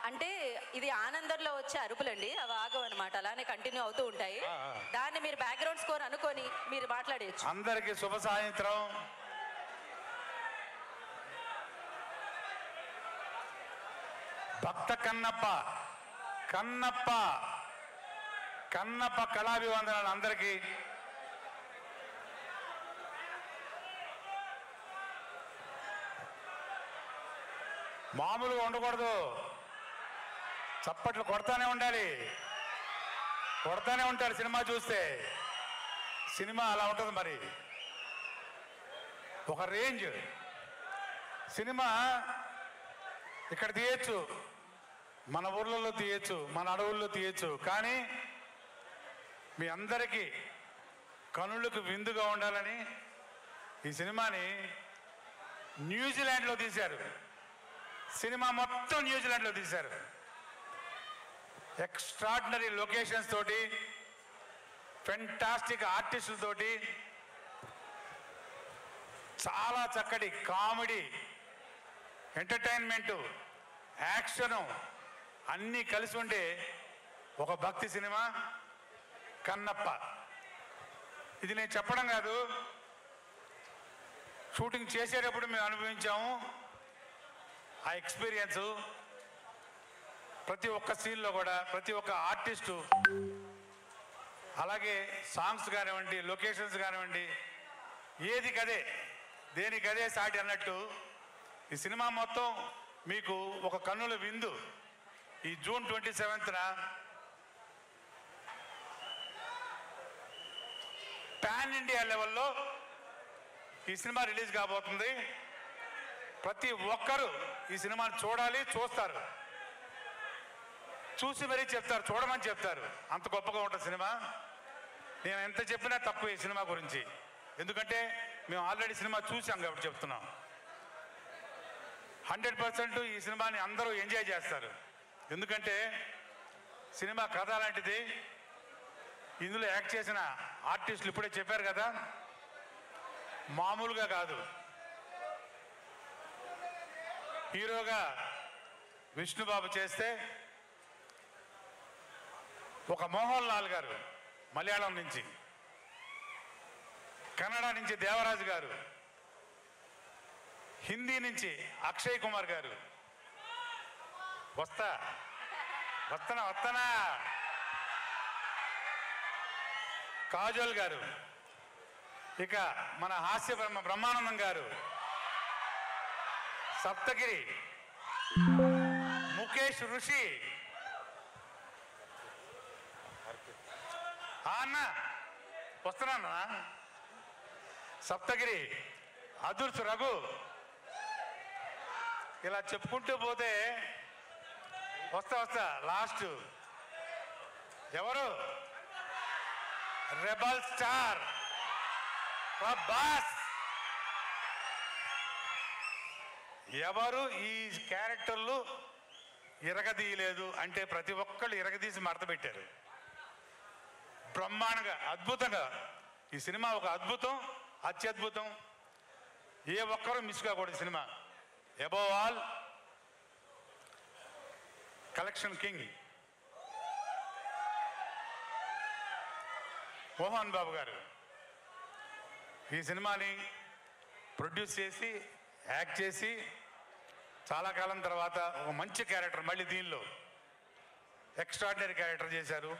అంటే ఇది ఆనందంలో వచ్చే అరుపులండి, అవి ఆగవు అనమాట, అలానే కంటిన్యూ అవుతూ ఉంటాయి. దాన్ని మీరు బ్యాక్గ్రౌండ్ స్కోర్ అనుకొని మీరు మాట్లాడేయచ్చు. అందరికీ శుభ సాయంత్రం. భక్త కన్నప్ప కన్నప్ప కన్నప్ప కళాభివందనాలు అందరికీ. మామూలుగా ఉండకూడదు, చప్పట్లు కొడతానే ఉండాలి, కొడతానే ఉంటారు. సినిమా చూస్తే సినిమా అలా ఉంటుంది. మరి ఒక రేంజ్ సినిమా ఇక్కడ తీయచ్చు, మన ఊర్లలో తీయచ్చు, మన అడవుల్లో తీయచ్చు, కానీ మీ అందరికీ కనులకు విందుగా ఉండాలని ఈ సినిమాని న్యూజిలాండ్లో తీశారు. సినిమా మొత్తం న్యూజిలాండ్లో తీశారు. ఎక్స్ట్రాడినరీ లొకేషన్స్ తోటి, ఫెంటాస్టిక్ ఆర్టిస్టులతోటి, చాలా చక్కటి కామెడీ, ఎంటర్టైన్మెంటు, యాక్షను అన్నీ కలిసి ఉండే ఒక భక్తి సినిమా కన్నప్ప. ఇది నేను చెప్పడం కాదు, షూటింగ్ చేసేటప్పుడు మేము అనుభవించాము ఆ ఎక్స్పీరియన్సు. ప్రతి ఒక్క సీన్లో కూడా ప్రతి ఒక్క ఆర్టిస్టు, అలాగే సాంగ్స్ కానివ్వండి, లొకేషన్స్ కానివ్వండి, ఏది కదే దేనికదే సాటి అన్నట్టు ఈ సినిమా మొత్తం మీకు ఒక కన్నుల విందు. ఈ జూన్ 27న పాన్ ఇండియా లెవెల్లో ఈ సినిమా రిలీజ్ కాబోతుంది. ప్రతి ఒక్కరూ ఈ సినిమాని చూడాలి, చూస్తారు, చూసి మరీ చెప్తారు, చూడమని చెప్తారు. అంత గొప్పగా ఉంటుంది సినిమా. నేను ఎంత చెప్పినా తక్కువ ఈ సినిమా గురించి, ఎందుకంటే మేము ఆల్రెడీ సినిమా చూసాం కాబట్టి చెప్తున్నాం. 100% ఈ సినిమాని అందరూ ఎంజాయ్ చేస్తారు. ఎందుకంటే సినిమా కథ లాంటిది. ఇందులో యాక్ట్ చేసిన ఆర్టిస్టులు ఇప్పుడే చెప్పారు కదా, మామూలుగా కాదు. హీరోగా విష్ణుబాబు చేస్తే, ఒక మోహన్ లాల్ గారు మలయాళం నుంచి, కన్నడ నుంచి దేవరాజు గారు, హిందీ నుంచి అక్షయ్ కుమార్ గారు, వస్తనా కాజోల్ గారు, ఇక మన హాస్య బ్రహ్మానందం గారు, సప్తగిరి, ముఖేష్ ఋషి, అన్న వస్తున్నా, సప్తగిరి, అదుర్స్ రఘు, ఇలా చెప్పుకుంటూ పోతే వస్తా లాస్ట్ ఎవరు, రెబల్ స్టార్ ప్రభాస్. ఎవరు ఈ క్యారెక్టర్లు ఇరగదీయలేదు అంటే ప్రతి ఒక్కళ్ళు ఇరగదీసి మడత పెట్టారు. బ్రహ్మాండంగా, అద్భుతంగా. ఈ సినిమా ఒక అద్భుతం, అత్యద్భుతం. ఏ ఒక్కరూ మిస్ కాకూడదు సినిమా. Above all collection king Mohan Babu garu ఈ సినిమాని ప్రొడ్యూస్ చేసి, యాక్ట్ చేసి, చాలా కాలం తర్వాత ఒక మంచి క్యారెక్టర్, మళ్ళీ దీనిలో ఎక్స్ట్రాడినరీ క్యారెక్టర్ చేశారు.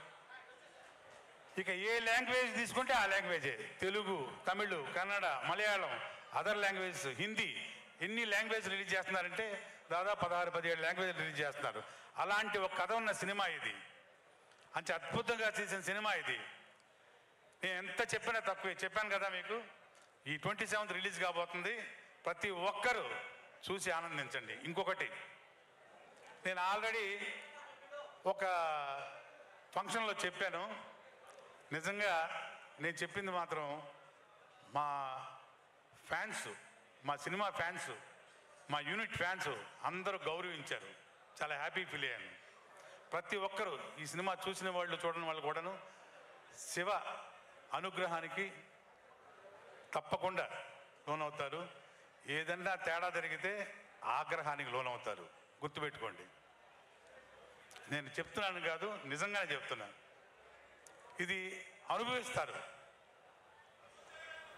ఇక ఏ లాంగ్వేజ్ తీసుకుంటే ఆ లాంగ్వేజే, తెలుగు, తమిళ్, కన్నడ, మలయాళం, అదర్ లాంగ్వేజెస్, హిందీ, ఎన్ని లాంగ్వేజ్ రిలీజ్ చేస్తున్నారంటే దాదాపు 16-17 లాంగ్వేజ్ రిలీజ్ చేస్తున్నారు. అలాంటి ఒక కథ ఉన్న సినిమా ఇది. అంత అద్భుతంగా చేసిన సినిమా ఇది. నేను ఎంత చెప్పినా తక్కువే. చెప్పాను కదా మీకు, ఈ 27th రిలీజ్ కాబోతుంది. ప్రతి ఒక్కరూ చూసి ఆనందించండి. ఇంకొకటి, నేను ఆల్రెడీ ఒక ఫంక్షన్లో చెప్పాను. నిజంగా నేను చెప్పింది మాత్రం మా ఫ్యాన్స్, మా సినిమా ఫ్యాన్స్, మా యూనిట్ ఫ్యాన్స్ అందరూ గౌరవించారు. చాలా హ్యాపీ ఫీల్ అయ్యాను. ప్రతి ఒక్కరూ ఈ సినిమా చూసిన వాళ్ళు, చూడని వాళ్ళు కూడాను శివ అనుగ్రహానికి తప్పకుండా లోనవుతారు. ఏదన్నా తేడా జరిగితే ఆగ్రహానికి లోనవుతారు. గుర్తుపెట్టుకోండి. నేను చెప్తున్నాను కాదు, నిజంగానే చెప్తున్నాను. ఇది అనుభవిస్తారు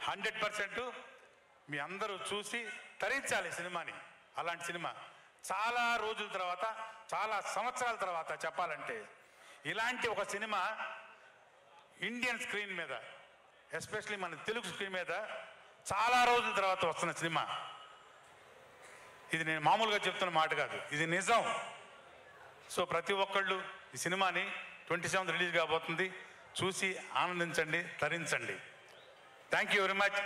100%. మీ అందరూ చూసి తరించాలి సినిమాని. అలాంటి సినిమా చాలా రోజుల తర్వాత, చాలా సంవత్సరాల తర్వాత చెప్పాలంటే, ఇలాంటి ఒక సినిమా ఇండియన్ స్క్రీన్ మీద, ఎస్పెషలీ మన తెలుగు స్క్రీన్ మీద చాలా రోజుల తర్వాత వస్తున్న సినిమా. ఇది నేను మామూలుగా చెప్తున్న మాట కాదు, ఇది నిజం. సో ప్రతి ఒక్కళ్ళు ఈ సినిమాని 27th రిలీజ్ కాబోతుంది, చూసి ఆనందించండి, తరించండి. Thank you very much.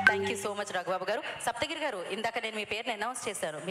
Thank you so much Raghubabu garu. Saptagiri గారు, ఇందాక నేను మీ పేరుని అనౌన్స్ చేశాను.